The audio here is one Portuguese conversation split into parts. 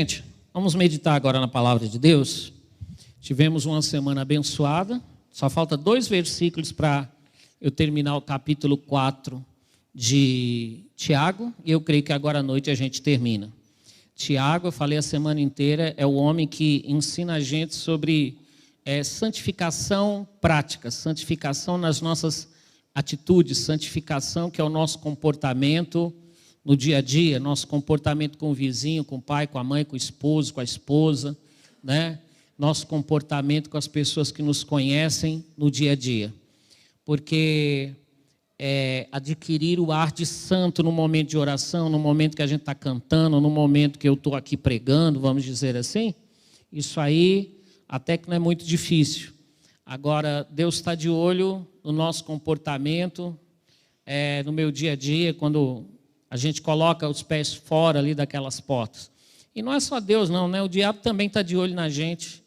Gente, vamos meditar agora na palavra de Deus. Tivemos uma semana abençoada. Só falta 2 versículos para eu terminar o capítulo 4 de Tiago. E eu creio que agora à noite a gente termina. Tiago, eu falei a semana inteira, é o homem que ensina a gente sobre santificação prática, santificação nas nossas atitudes, santificação que é o nosso comportamento no dia a dia, nosso comportamento com o vizinho, com o pai, com a mãe, com o esposo, com a esposa, né? Nosso comportamento com as pessoas que nos conhecem no dia a dia. Porque adquirir o ar de santo no momento de oração, no momento que a gente está cantando, no momento que eu estou aqui pregando, vamos dizer assim, isso aí até que não é muito difícil. Agora, Deus está de olho no nosso comportamento, no meu dia a dia, quando a gente coloca os pés fora ali daquelas portas. E não é só Deus não, né? O diabo também está de olho na gente.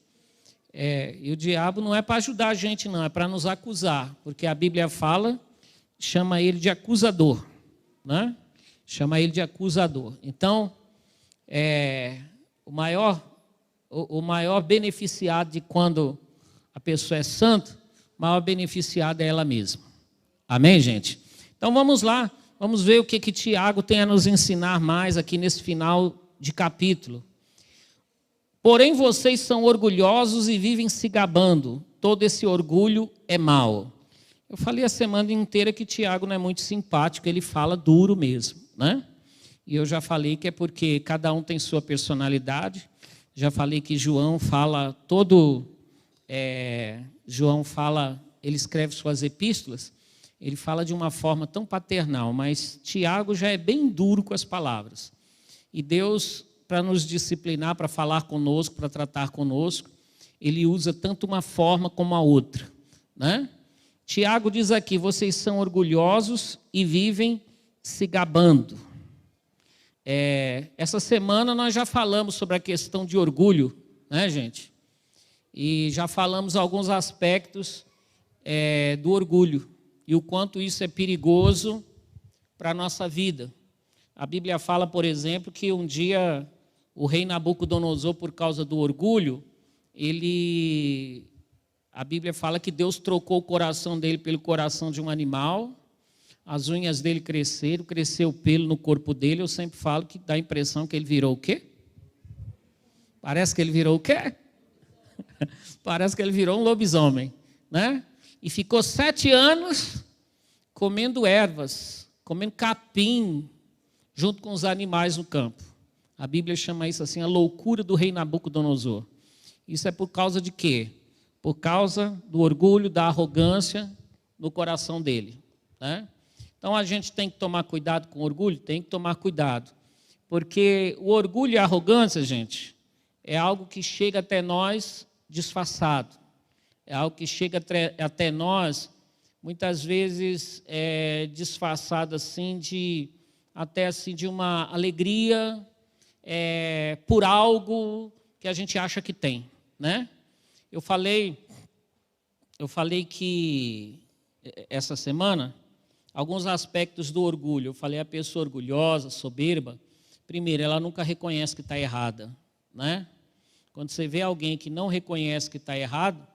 E o diabo não é para ajudar a gente não, é para nos acusar. Porque a Bíblia fala, chama ele de acusador, né? Chama ele de acusador. Então, o maior beneficiado de quando a pessoa é santa, o maior beneficiado é ela mesma. Amém, gente? Então vamos lá. Vamos ver o que Tiago tem a nos ensinar mais aqui nesse final de capítulo. Porém, vocês são orgulhosos e vivem se gabando. Todo esse orgulho é mau. Eu falei a semana inteira que Tiago não é muito simpático, ele fala duro mesmo, né? E eu já falei que é porque cada um tem sua personalidade. Já falei que João fala ele escreve suas epístolas, ele fala de uma forma tão paternal, mas Tiago já é bem duro com as palavras. E Deus, para nos disciplinar, para falar conosco, para tratar conosco, ele usa tanto uma forma como a outra, né? Tiago diz aqui, vocês são orgulhosos e vivem se gabando. Essa semana nós já falamos sobre a questão de orgulho, né, gente? E já falamos alguns aspectos do orgulho. E o quanto isso é perigoso para a nossa vida. A Bíblia fala, por exemplo, que um dia o rei Nabucodonosor, por causa do orgulho, a Bíblia fala que Deus trocou o coração dele pelo coração de um animal, as unhas dele cresceram, cresceu o pelo no corpo dele. Eu sempre falo que dá a impressão que ele virou o quê? Parece que ele virou o quê? Parece que ele virou um lobisomem, né? E ficou 7 anos comendo ervas, comendo capim, junto com os animais no campo. A Bíblia chama isso assim, a loucura do rei Nabucodonosor. Isso é por causa de quê? Por causa do orgulho, da arrogância no coração dele, né? Então a gente tem que tomar cuidado com o orgulho? Tem que tomar cuidado. Porque o orgulho e a arrogância, gente, é algo que chega até nós disfarçado. É algo que chega até nós, muitas vezes, disfarçado assim até assim de uma alegria por algo que a gente acha que tem, né? Eu falei que essa semana alguns aspectos do orgulho. Eu falei a pessoa orgulhosa, soberba. Primeiro, ela nunca reconhece que está errada, né? Quando você vê alguém que não reconhece que está errado,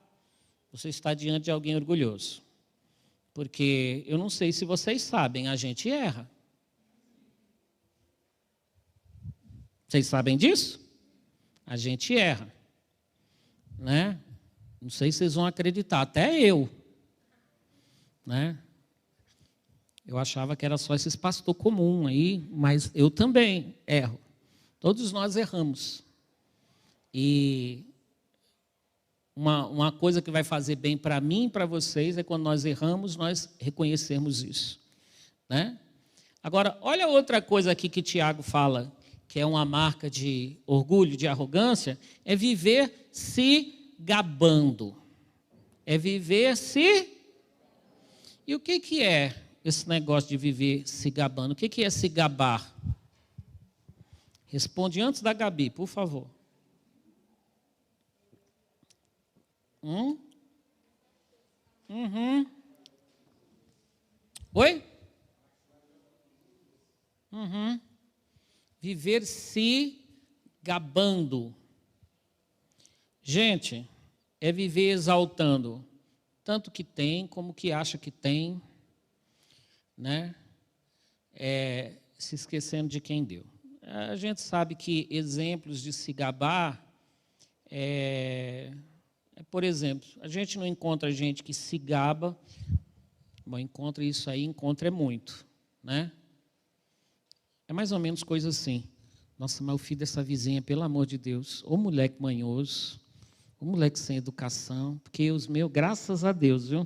você está diante de alguém orgulhoso. Porque eu não sei se vocês sabem, a gente erra. Vocês sabem disso? A gente erra, né? Não sei se vocês vão acreditar, até eu, né? Eu achava que era só esses pastor comum aí, mas eu também erro. Todos nós erramos. E uma coisa que vai fazer bem para mim e para vocês é quando nós erramos, nós reconhecermos isso, né? Agora, olha outra coisa aqui que Tiago fala, que é uma marca de orgulho, de arrogância, é viver se gabando. É viver se... E o que é esse negócio de viver se gabando? O que é se gabar? Responde antes da Gabi, por favor. Oi? Viver se gabando. Gente, é viver exaltando tanto que tem como que acha que tem, né? Se esquecendo de quem deu. A gente sabe que exemplos de se gabar, por exemplo, a gente não encontra gente que se gaba, bom, encontra isso aí, encontra é muito, né? É mais ou menos coisa assim. Nossa, mas o filho dessa vizinha, pelo amor de Deus, ô moleque manhoso, ô moleque sem educação, porque os meus, graças a Deus, viu?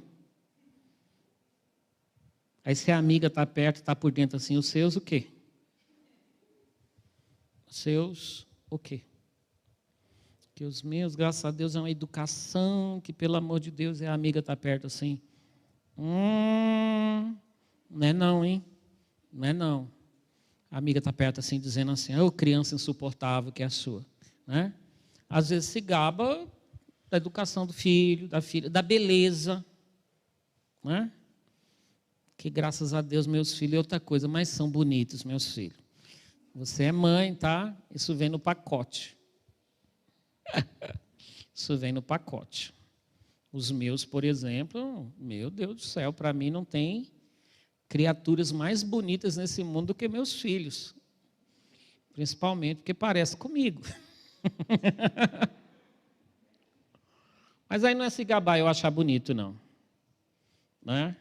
Aí se a amiga está perto, está por dentro assim, os seus o quê? Os seus o quê? Que os meus, graças a Deus, é uma educação, que pelo amor de Deus, a amiga está perto assim. Não é não, hein? Não é não. A amiga está perto assim, dizendo assim, ô criança insuportável que é a sua. Né? Às vezes se gaba da educação do filho, da filha, da beleza. Né? Que graças a Deus meus filhos é outra coisa, mas são bonitos meus filhos. Você é mãe, tá? Isso vem no pacote. Isso vem no pacote. Os meus, por exemplo, meu Deus do céu, para mim não tem criaturas mais bonitas nesse mundo do que meus filhos. Principalmente porque parece comigo. Mas aí não é se gabar eu achar bonito, não. Né?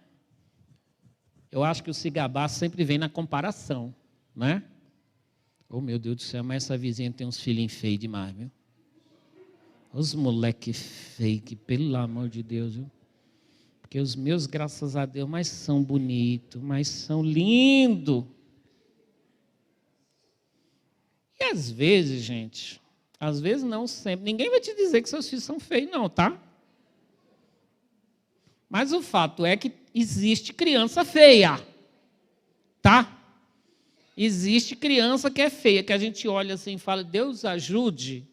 Eu acho que o se gabar sempre vem na comparação. Né? Oh, meu Deus do céu, mas essa vizinha tem uns filhinhos feios demais, viu? Os moleques fake, pelo amor de Deus, viu? Porque os meus, graças a Deus, mais são bonitos, mais são lindos. E às vezes, gente, às vezes não sempre, ninguém vai te dizer que seus filhos são feios, não, tá? Mas o fato é que existe criança feia, tá? Existe criança que é feia, que a gente olha assim e fala, Deus ajude,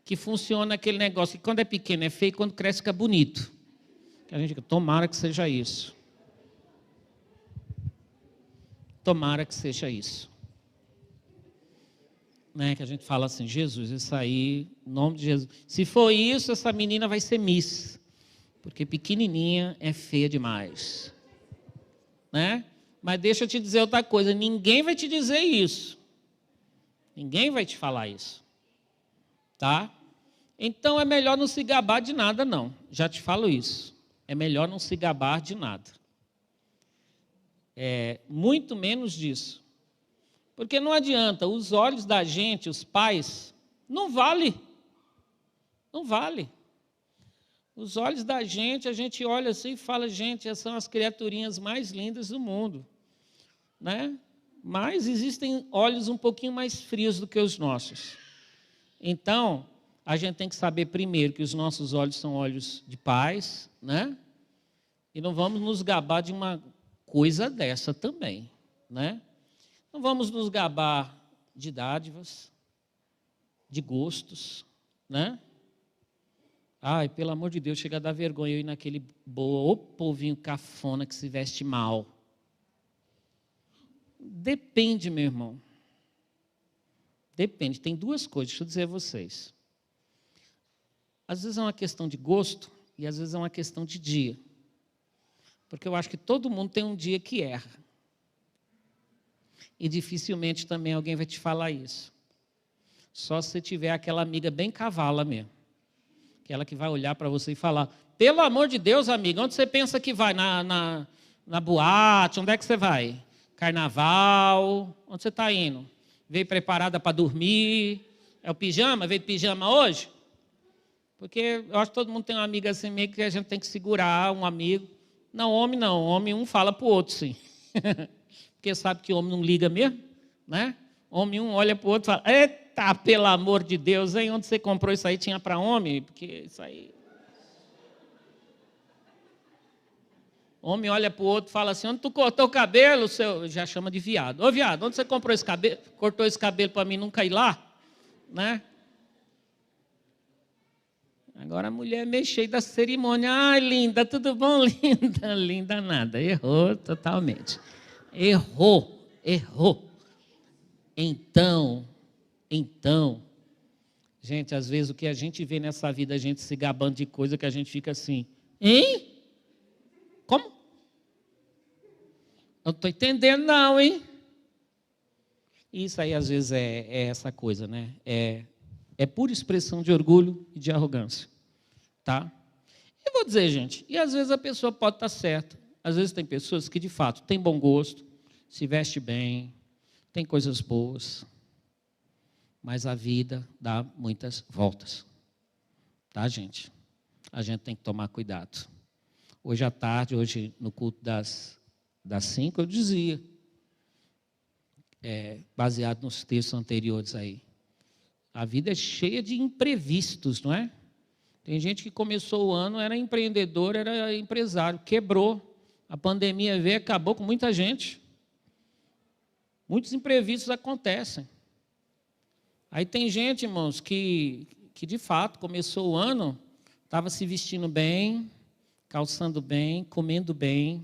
que funciona aquele negócio, que quando é pequeno é feio, quando cresce fica bonito. Que a gente tomara que seja isso. Tomara que seja isso. Né? Que a gente fala assim, Jesus, isso aí, em nome de Jesus. Se for isso, essa menina vai ser Miss. Porque pequenininha é feia demais. Né? Mas deixa eu te dizer outra coisa, ninguém vai te dizer isso. Ninguém vai te falar isso. Tá? Então é melhor não se gabar de nada, não. Já te falo isso. É melhor não se gabar de nada. Muito menos disso. Porque não adianta, os olhos da gente, os pais, não vale. Não vale. Os olhos da gente, a gente olha assim e fala, gente, essas são as criaturinhas mais lindas do mundo. Né? Mas existem olhos um pouquinho mais frios do que os nossos. Então, a gente tem que saber primeiro que os nossos olhos são olhos de paz, né? E não vamos nos gabar de uma coisa dessa também, né? Não vamos nos gabar de dádivas, de gostos, né? Ai, pelo amor de Deus, chega a dar vergonha eu ir naquele boa, ô povinho cafona que se veste mal. Depende, meu irmão. Depende, tem duas coisas, deixa eu dizer a vocês. Às vezes é uma questão de gosto e às vezes é uma questão de dia. Porque eu acho que todo mundo tem um dia que erra. E dificilmente também alguém vai te falar isso. Só se você tiver aquela amiga bem cavala mesmo. Aquela que vai olhar para você e falar, pelo amor de Deus, amiga, onde você pensa que vai? Na boate, onde é que você vai? Carnaval, onde você está indo? Veio preparada para dormir? É o pijama? Veio de pijama hoje? Porque eu acho que todo mundo tem uma amiga assim meio que a gente tem que segurar, um amigo. Não, homem um fala para o outro, sim. Porque sabe que homem não liga mesmo, né? Homem um olha para o outro e fala, eita, pelo amor de Deus, hein? Onde você comprou isso aí tinha para homem? Porque isso aí... Homem olha para o outro e fala assim, onde tu cortou o cabelo? Já chama de viado. Ô viado, onde você comprou esse cabelo? Cortou esse cabelo para mim não cair lá? Né? Agora a mulher é meio cheia da cerimônia. Ai, linda, tudo bom? Linda, linda nada. Errou totalmente. Errou. Então, Gente, às vezes o que a gente vê nessa vida, a gente se gabando de coisa que a gente fica assim, hein? Como? Eu não estou entendendo não, hein? Isso aí às vezes é essa coisa, né? É pura expressão de orgulho e de arrogância, tá? Eu vou dizer, gente, e às vezes a pessoa pode estar certa. Às vezes tem pessoas que de fato têm bom gosto, se veste bem, tem coisas boas, mas a vida dá muitas voltas, tá, gente? A gente tem que tomar cuidado. Hoje à tarde, hoje no culto das 5, eu dizia, baseado nos textos anteriores aí, a vida é cheia de imprevistos, não é? Tem gente que começou o ano, era empreendedor, era empresário, quebrou, a pandemia veio, acabou com muita gente. Muitos imprevistos acontecem. Aí tem gente, irmãos, que de fato começou o ano, estava se vestindo bem, calçando bem, comendo bem,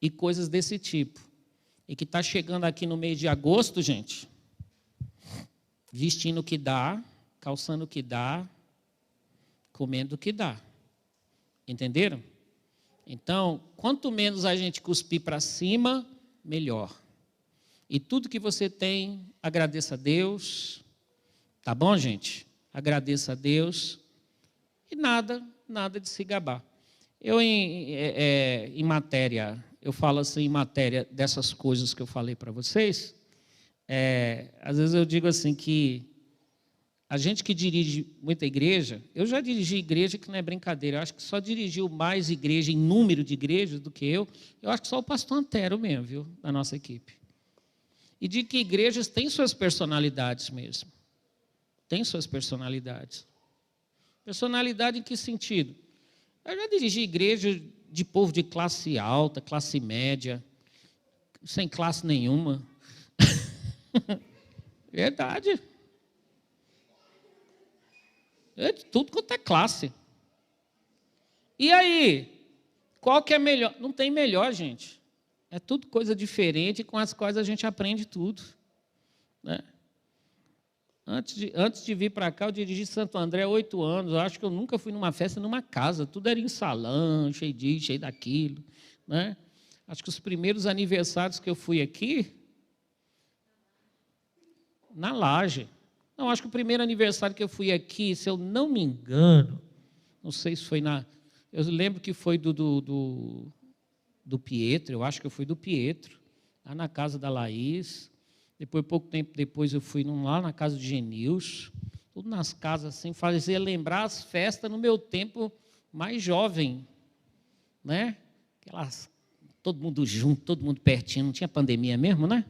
e coisas desse tipo. E que está chegando aqui no mês de agosto, gente, vestindo o que dá, calçando o que dá, comendo o que dá. Entenderam? Então, quanto menos a gente cuspir para cima, melhor. E tudo que você tem, agradeça a Deus. Tá bom, gente? Agradeça a Deus. E nada de se gabar. Eu, em matéria, eu falo assim, em matéria dessas coisas que eu falei para vocês, às vezes eu digo assim que a gente que dirige muita igreja, eu já dirigi igreja que não é brincadeira, eu acho que só dirigiu mais igreja em número de igrejas do que eu acho que só o pastor Antero mesmo, viu, da nossa equipe. E de que igrejas têm suas personalidades mesmo. Tem suas personalidades. Personalidade em que sentido? Eu já dirigi igreja de povo de classe alta, classe média, sem classe nenhuma. Verdade. É de tudo quanto é classe. E aí? Qual que é melhor? Não tem melhor, gente. É tudo coisa diferente com as quais a gente aprende tudo. Né? Antes de vir para cá, eu dirigi Santo André há 8 anos. Eu acho que eu nunca fui numa festa numa casa. Tudo era em salão, cheio disso, cheio daquilo. Né? Acho que os primeiros aniversários que eu fui aqui, na Laje. Não, acho que o primeiro aniversário que eu fui aqui, se eu não me engano, não sei se foi na... Eu lembro que foi do Pietro, eu acho que eu fui do Pietro, lá na casa da Laís. Depois, pouco tempo depois, eu fui lá na casa de Genilson. Tudo nas casas assim, fazia lembrar as festas no meu tempo mais jovem. Né? Todo mundo junto, todo mundo pertinho. Não tinha pandemia mesmo, né?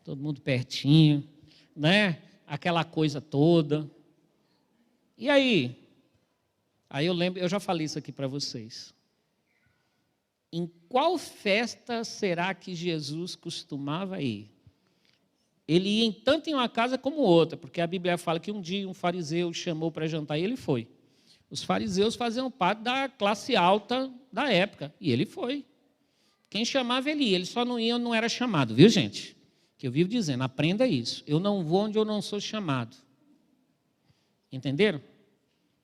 Todo mundo pertinho, né? Aquela coisa toda. E aí? Aí eu lembro, eu já falei isso aqui para vocês. Em qual festa será que Jesus costumava ir? Ele ia tanto em uma casa como outra, porque a Bíblia fala que um dia um fariseu chamou para jantar e ele foi. Os fariseus faziam parte da classe alta da época, e ele foi. Quem chamava ele ia, ele só não ia, não era chamado, viu, gente? Que eu vivo dizendo, aprenda isso. Eu não vou onde eu não sou chamado. Entenderam?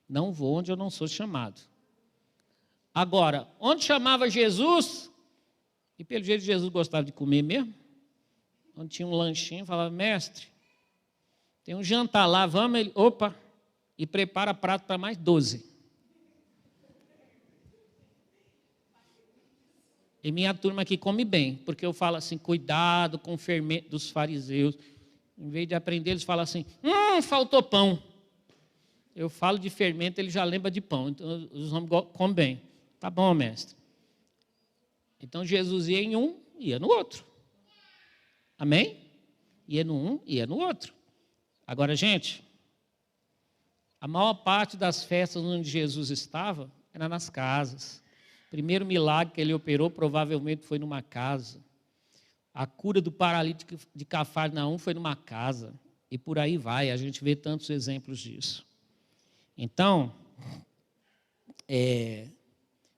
Não vou onde eu não sou chamado. Agora, onde chamava Jesus, e pelo jeito Jesus gostava de comer mesmo, onde tinha um lanchinho, falava, mestre, tem um jantar lá, vamos, ele, opa, e prepara prato para mais 12. E minha turma aqui come bem, porque eu falo assim, cuidado com o fermento dos fariseus. Em vez de aprender, eles falam assim, faltou pão. Eu falo de fermento, ele já lembra de pão. Então, os homens comem bem. Tá bom, mestre. Então, Jesus ia em um, ia no outro. Amém? Ia no um, ia no outro. Agora, gente, a maior parte das festas onde Jesus estava era nas casas. O primeiro milagre que ele operou provavelmente foi numa casa. A cura do paralítico de Cafarnaum foi numa casa. E por aí vai, a gente vê tantos exemplos disso. Então,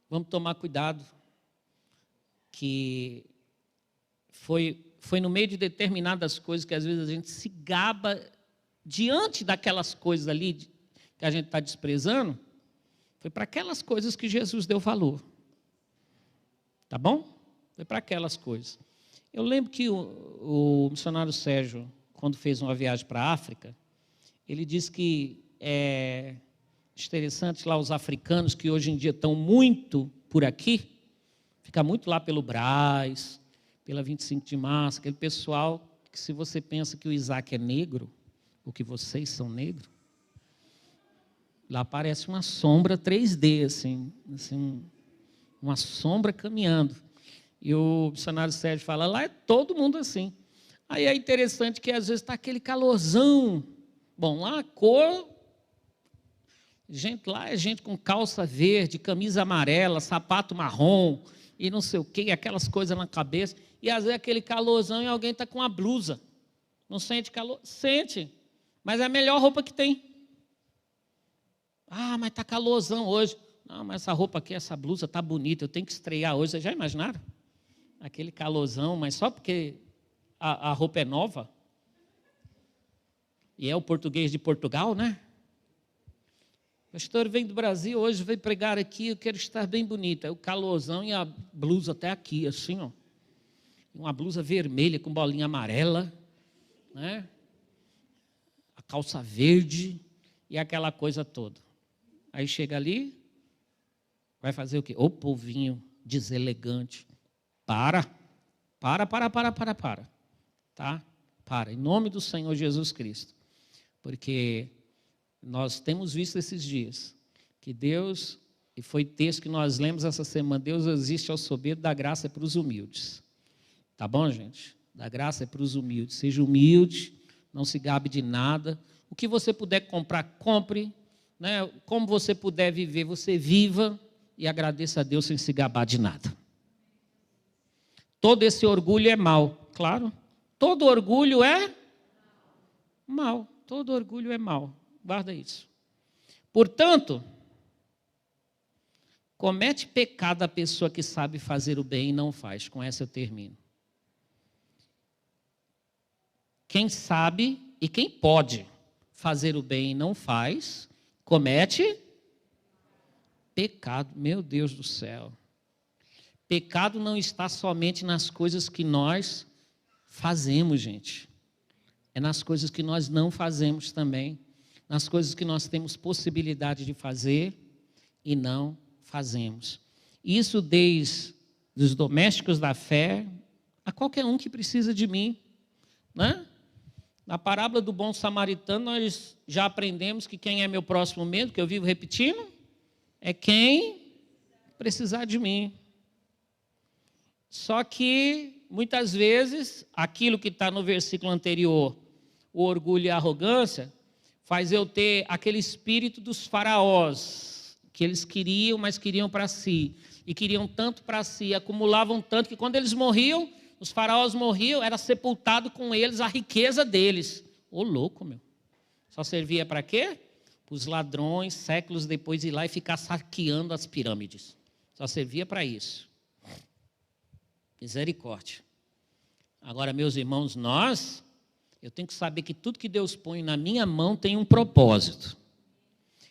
vamos tomar cuidado, que foi no meio de determinadas coisas que às vezes a gente se gaba diante daquelas coisas ali que a gente está desprezando, foi para aquelas coisas que Jesus deu valor. Tá bom? Foi para aquelas coisas. Eu lembro que o missionário Sérgio, quando fez uma viagem para a África, ele disse que é interessante lá os africanos, que hoje em dia estão muito por aqui, fica muito lá pelo Brás, pela 25 de março, aquele pessoal que, se você pensa que o Isaac é negro, ou que vocês são negros, lá parece uma sombra 3D, assim uma sombra caminhando. E o missionário Sérgio fala, lá é todo mundo assim. Aí é interessante que às vezes está aquele calorzão. Bom, lá a cor, gente, lá é gente com calça verde, camisa amarela, sapato marrom, e não sei o quê, aquelas coisas na cabeça. E às vezes aquele calorzão e alguém está com uma blusa. Não sente calor? Sente, mas é a melhor roupa que tem. Ah, mas está calorzão hoje. Não, mas essa roupa aqui, essa blusa está bonita, eu tenho que estrear hoje. Vocês já imaginaram? Aquele calorzão, mas só porque a roupa é nova? E é o português de Portugal, né? O pastor vem do Brasil, hoje veio pregar aqui, eu quero estar bem bonita. O calorzão e a blusa até aqui, assim, ó. Uma blusa vermelha com bolinha amarela, né? A calça verde e aquela coisa toda. Aí chega ali, vai fazer o quê? Ô povinho deselegante. Para. Tá? Para. Em nome do Senhor Jesus Cristo. Porque nós temos visto esses dias que Deus, e foi texto que nós lemos essa semana, Deus resiste ao soberbo, dá graça para os humildes. Tá bom, gente? Dá graça é para os humildes. Seja humilde, não se gabe de nada. O que você puder comprar, compre. Né? Como você puder viver, você viva e agradeça a Deus sem se gabar de nada. Todo esse orgulho é mal, claro. Todo orgulho é mal. Todo orgulho é mal. Guarda isso. Portanto, comete pecado a pessoa que sabe fazer o bem e não faz. Com essa eu termino. Quem sabe e quem pode fazer o bem e não faz, comete pecado. Meu Deus do céu. Pecado não está somente nas coisas que nós fazemos, gente. É nas coisas que nós não fazemos também. Nas coisas que nós temos possibilidade de fazer e não fazemos. Isso desde os domésticos da fé a qualquer um que precisa de mim, né? Na parábola do bom samaritano, nós já aprendemos que quem é meu próximo mesmo, que eu vivo repetindo, é quem precisar de mim. Só que, muitas vezes, aquilo que está no versículo anterior, o orgulho e a arrogância, faz eu ter aquele espírito dos faraós, que eles queriam, mas queriam para si. E queriam tanto para si, acumulavam tanto, que quando eles morriam, os faraós morriam, era sepultado com eles a riqueza deles. Ô louco, meu. Só servia para quê? Para os ladrões, séculos depois, ir lá e ficar saqueando as pirâmides. Só servia para isso. Misericórdia. Agora, meus irmãos, eu tenho que saber que tudo que Deus põe na minha mão tem um propósito.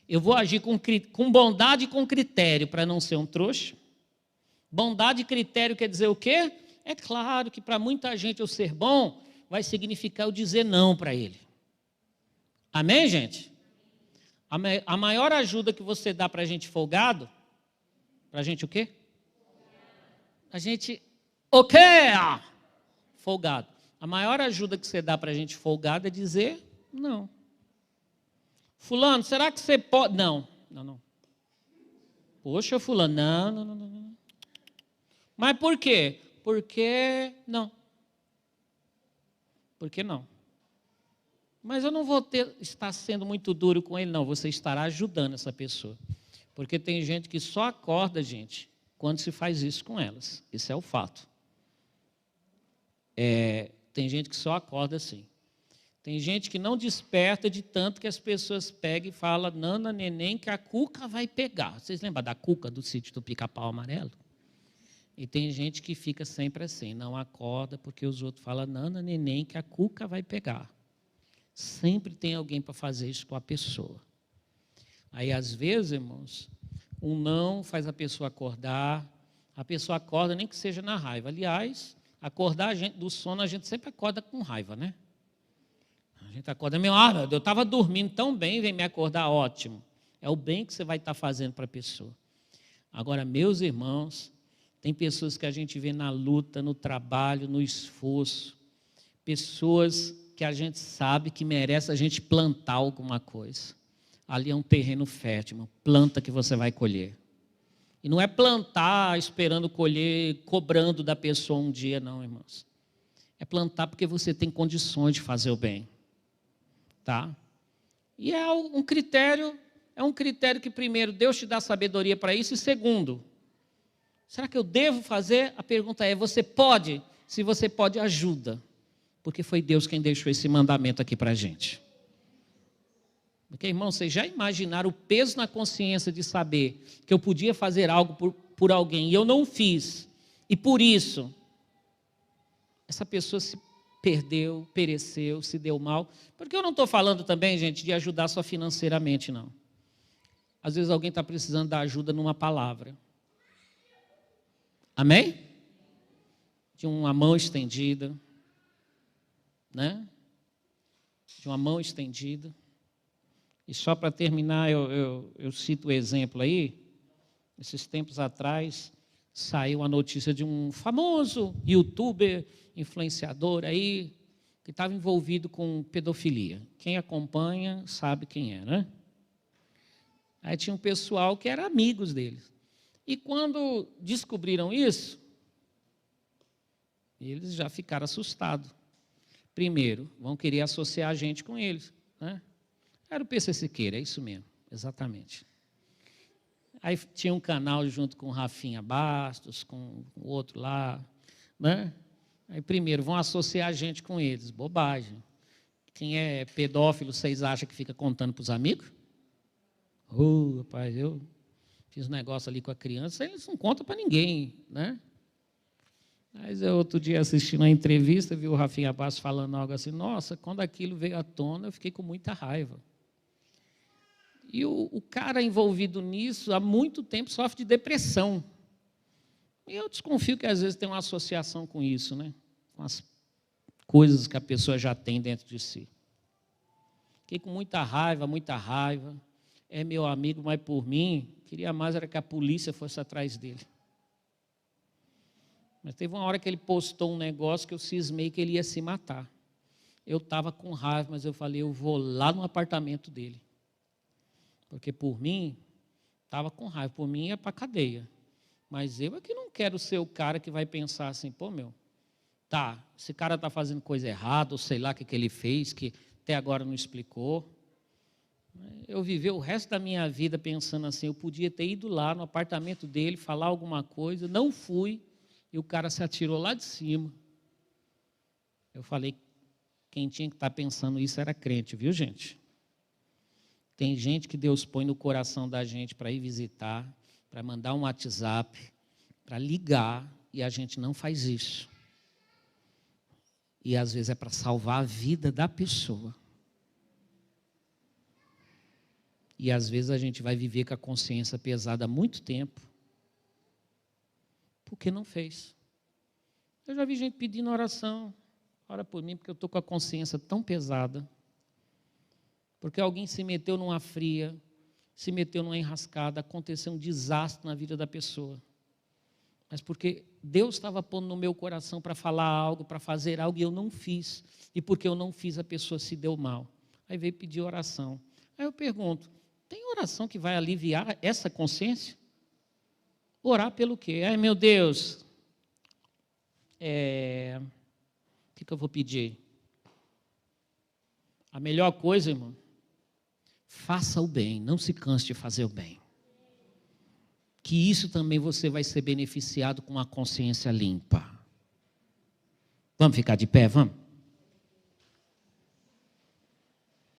Eu vou agir com bondade e com critério, para não ser um trouxa. Bondade e critério quer dizer o quê? É claro que para muita gente eu ser bom vai significar eu dizer não para ele. Amém, gente? A maior ajuda que você dá para a gente folgado, para a gente o quê? A gente, o quê? Folgado. A maior ajuda que você dá para a gente folgado é dizer não. Fulano, será que você pode? Não. Poxa, fulano, não. Mas por quê? Porque não. Por que não? Mas eu não vou estar sendo muito duro com ele, não. Você estará ajudando essa pessoa. Porque tem gente que só acorda, gente, quando se faz isso com elas. Isso é o fato. Tem gente que só acorda assim. Tem gente que não desperta de tanto que as pessoas pegam e falam, nana, neném, que a cuca vai pegar. Vocês lembram da cuca do sítio do Pica-Pau Amarelo? E tem gente que fica sempre assim, não acorda porque os outros falam, nana, neném, que a cuca vai pegar. Sempre tem alguém para fazer isso com a pessoa. Aí, às vezes, irmãos, um não faz a pessoa acordar. A pessoa acorda, nem que seja na raiva. Aliás, acordar do sono, a gente sempre acorda com raiva, né? A gente acorda meio, eu estava dormindo tão bem, vem me acordar, ótimo. É o bem que você vai estar fazendo para a pessoa. Agora, meus irmãos, tem pessoas que a gente vê na luta, no trabalho, no esforço. Pessoas que a gente sabe que merece a gente plantar alguma coisa. Ali é um terreno fértil, uma planta que você vai colher. E não é plantar esperando colher, cobrando da pessoa um dia, não, irmãos. É plantar porque você tem condições de fazer o bem. Tá? E é um critério que, primeiro, Deus te dá sabedoria para isso, e segundo, será que eu devo fazer? A pergunta é, você pode? Se você pode, ajuda. Porque foi Deus quem deixou esse mandamento aqui para a gente. Porque, irmão, vocês já imaginaram o peso na consciência de saber que eu podia fazer algo por alguém e eu não fiz. E por isso, essa pessoa se perdeu, pereceu, se deu mal. Porque eu não estou falando também, gente, de ajudar só financeiramente, não. Às vezes alguém está precisando da ajuda numa palavra. Amém? De uma mão estendida. Né? De uma mão estendida. E só para terminar, eu cito o exemplo aí. Esses tempos atrás, saiu a notícia de um famoso youtuber, influenciador aí, que estava envolvido com pedofilia. Quem acompanha sabe quem é, né? Aí tinha um pessoal que era amigos deles. E quando descobriram isso, eles já ficaram assustados. Primeiro, vão querer associar a gente com eles, né? Era o PC Siqueira, é isso mesmo, exatamente. Aí tinha um canal junto com o Rafinha Bastos, com o outro lá, né? Aí primeiro, vão associar a gente com eles, bobagem. Quem é pedófilo, vocês acham que fica contando para os amigos? Rapaz, eu fiz um negócio ali com a criança, eles não contam para ninguém, né? Mas eu outro dia assistindo uma entrevista, vi o Rafinha Bastos falando algo assim, nossa, quando aquilo veio à tona, eu fiquei com muita raiva. E o cara envolvido nisso, há muito tempo, sofre de depressão. E eu desconfio que às vezes tem uma associação com isso, né? Com as coisas que a pessoa já tem dentro de si. Fiquei com muita raiva, muita raiva. É meu amigo, mas por mim, queria mais era que a polícia fosse atrás dele. Mas teve uma hora que ele postou um negócio que eu cismei que ele ia se matar. Eu estava com raiva, mas eu falei, eu vou lá no apartamento dele. Porque por mim, estava com raiva, por mim ia para a cadeia. Mas eu é que não quero ser o cara que vai pensar assim, tá, esse cara está fazendo coisa errada, ou sei lá o que ele fez, que até agora não explicou. Eu vivi o resto da minha vida pensando assim, eu podia ter ido lá no apartamento dele, falar alguma coisa, não fui, e o cara se atirou lá de cima. Eu falei, quem tinha que estar pensando isso era crente, viu, gente? Tem gente que Deus põe no coração da gente para ir visitar, para mandar um WhatsApp, para ligar, e a gente não faz isso. E às vezes é para salvar a vida da pessoa. E às vezes a gente vai viver com a consciência pesada há muito tempo, porque não fez. Eu já vi gente pedindo oração, ora por mim, porque eu estou com a consciência tão pesada. Porque alguém se meteu numa fria, se meteu numa enrascada, aconteceu um desastre na vida da pessoa. Mas porque Deus estava pondo no meu coração para falar algo, para fazer algo, e eu não fiz. E porque eu não fiz, a pessoa se deu mal. Aí veio pedir oração. Aí eu pergunto, tem oração que vai aliviar essa consciência? Orar pelo quê? Ai, meu Deus, o que eu vou pedir? A melhor coisa, irmão, faça o bem, não se canse de fazer o bem. Que isso também você vai ser beneficiado com a consciência limpa. Vamos ficar de pé, vamos?